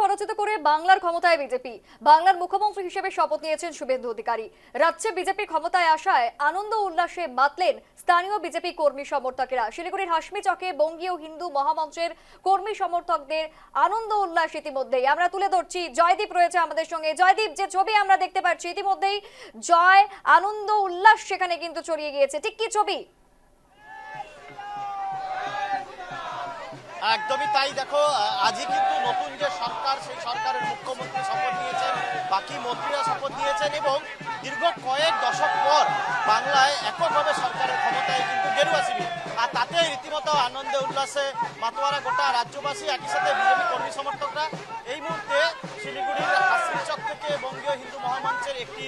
পরাজিত করে বাংলার ক্ষমতায় বিজেপি। বাংলার মুখ্যমন্ত্রী হিসেবে শপথ নিয়েছেন শুভেন্দু অধিকারী। রাজ্যে বিজেপি ক্ষমতায় আসায় আনন্দ উল্লাসে মাতলেন স্থানীয় বিজেপি কর্মী সমর্থকেরা। শিলিগুড়ির হাসমি চকে বঙ্গীয় হিন্দু মহামঞ্চের কর্মী সমর্থকদের আনন্দ উল্লাস ইতিমধ্যেই আমরা তুলে ধরছি। জয়দীপ রয়েছে আমাদের সঙ্গে। জয়দীপ, যে ছবি আমরা দেখতে পাচ্ছি ইতিমধ্যেই জয় আনন্দ উল্লাস সেখানে কিন্তু ছড়িয়ে গিয়েছে, ঠিক কি ছবি? একদমই তাই। দেখো, আজই কিন্তু নতুন যে সরকার, সেই সরকারের মুখ্যমন্ত্রী শপথ নিয়েছেন, বাকি মন্ত্রীরা শপথ নিয়েছেন এবং দীর্ঘ কয়েক দশক পর বাংলায় এককভাবে সরকারের ক্ষমতায় কিন্তু গেরুয়া শিবির, আর তাতে রীতিমতো আনন্দে উল্লাসে মাতোয়ারা গোটা রাজ্যবাসী, একই সাথে বিজেপি কর্মী সমর্থকরা। এই মুহূর্তে শিলিগুড়ির হাসমি চক থেকে বঙ্গীয় হিন্দু মহামঞ্চের একটি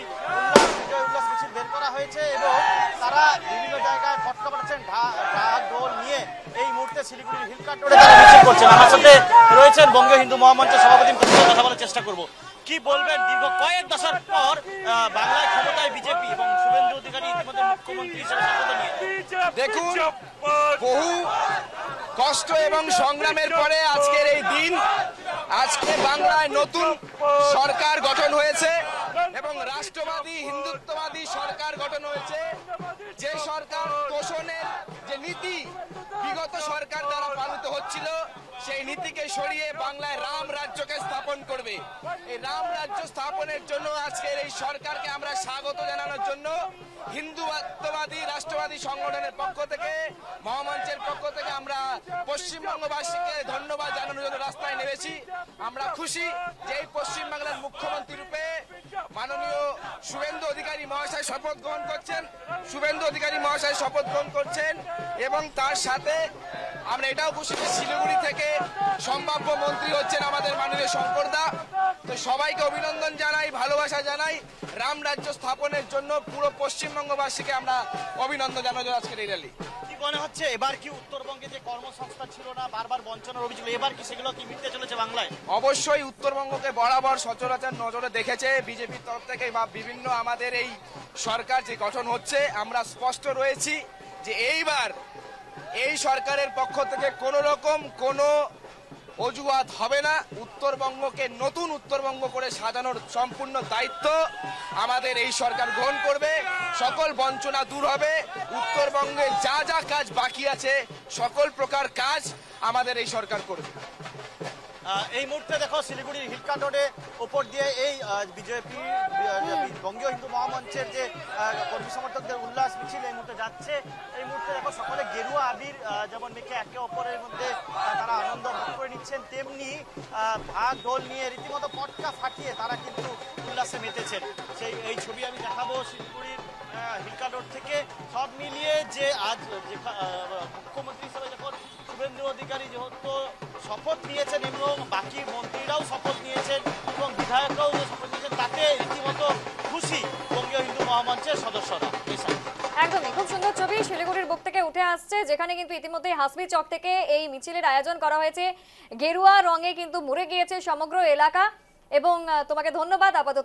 বিজয় উল্লাস মিছিল বের করা হয়েছে এবং তারা বিভিন্ন জায়গায় পটকা পাঠাচ্ছেন, ঢাক ঢোল নিয়ে এই মুহূর্তে শিলিগুড়ির হিলকাট রোডে তারা মিছিল করছেন। আমার সাথে রয়েছেন বঙ্গীয় হিন্দু মহামঞ্চের সভাপতি, কথা বলার চেষ্টা করব। কি বলবেন, দীর্ঘ কয়েক দশক পর বাংলায় ক্ষমতায় বিজেপি এবং শুভেন্দু অধিকারী ইতিমধ্যে মুখ্যমন্ত্রী হিসেবে শপথ নিয়েছেন। দেখুন, বহু কষ্ট এবং সংগ্রামের পরে আজকের এই দিন, আজকে বাংলায় নতুন সরকার গঠন হয়েছে এবং রাষ্ট্রবাদী হিন্দুত্ববাদী সরকার গঠন হয়েছে। যে সরকার তোষণের যে নীতি বিগত সরকার দ্বারা পালিত হচ্ছিল, সেই নীতিকে সরিয়ে বাংলায় রাম রাজ্যকে স্থাপন করবে। এই রাম রাজ্য স্থাপনের জন্য আজকের এই সরকারকে আমরা স্বাগত জানানোর জন্য হিন্দুত্ববাদী রাষ্ট্রবাদী সংগঠনের পক্ষ থেকে, মহামঞ্চের পক্ষ থেকে আমরা পশ্চিমবঙ্গবাসীকে ধন্যবাদ জানানোর জন্য রাস্তায় নেমেছি। আমরা খুশি যে এই পশ্চিমবাংলার মুখ্যমন্ত্রী রূপে মাননীয় শুভেন্দু অধিকারী মহাশয় শপথ গ্রহণ করছেন এবং তার সাথে আমরা এটাও খুশি যে শিলিগুড়ি থেকে সম্ভাব্য মন্ত্রী হচ্ছেন আমাদের মাননীয় শঙ্করদা। তো সবাইকে অভিনন্দন জানাই, ভালোবাসা জানাই। রাম রাজ্য স্থাপনের জন্য পুরো পশ্চিমবঙ্গবাসীকে আমরা অভিনন্দন জানাই আজকের এই র্যালি। কি মনে হচ্ছে, এবার কি উত্তরবঙ্গে যে কর্মসংস্থান ছিল না, বারবার বঞ্চনার অভিযোগ, এবার কি সেগুলো কি মিটতে চলেছে বাংলায়? অবশ্যই উত্তরবঙ্গকে বরাবর সচরাচর নজরে দেখেছে বিজেপির তরফ থেকে বা বিভিন্ন আমাদের এই সরকার যে গঠন হচ্ছে। আমরা স্পষ্ট রয়েছি যে এইবার এই সরকারের পক্ষ থেকে কোনো রকম কোনো অজুহাত হবে না। উত্তরবঙ্গকে নতুন উত্তরবঙ্গ করে সাজানোর সম্পূর্ণ দায়িত্ব আমাদের এই সরকার গ্রহণ করবে। সকল বঞ্চনা দূর হবে। উত্তরবঙ্গে যা যা কাজ বাকি আছে সকল প্রকার কাজ আমাদের এই সরকার করবে। এই মুহূর্তে দেখো, শিলিগুড়ির হিলকাট রোডে উপর দিয়ে এই বিজেপি বঙ্গীয় হিন্দু মহামঞ্চের যে কর্মী সমর্থকদের উল্লাস মিছিল এই মুহূর্তে যাচ্ছে। এই মুহূর্তে দেখো, সকলে গেরুয়া আবির যেমন মেখে একে অপরের মধ্যে তারা আনন্দ ভাগ করে নিচ্ছেন, তেমনি ঢাক ঢোল নিয়ে রীতিমতো পটকা ফাটিয়ে তারা কিন্তু উল্লাসে মেতেছেন। এই ছবি আমি দেখাবো শিলিগুড়ির হিলকাট রোড থেকে। সব মিলিয়ে যে আজ যে মুখ্যমন্ত্রী হিসেবে যখন শুভেন্দু অধিকারী যেহেতু শপথ নিয়েছেন এবং বাকি মন্ত্রীরাও শপথ নিয়েছেন এবং বিধায়করাও যে শপথ নিয়েছেন, তাতে রীতিমতো খুশি বঙ্গীয় হিন্দু মহামঞ্চের সদস্যরা। একদমই খুব সুন্দর ছবি শিলিগুড়ির বুক থেকে উঠে আসছে, যেখানে কিন্তু ইতিমধ্যে হাসমি চক থেকে এই মিছিলের আয়োজন করা হয়েছে। গেরুয়া রঙে কিন্তু মুড়ে গিয়েছে সমগ্র এলাকা এবং তোমাকে ধন্যবাদ। আপাতত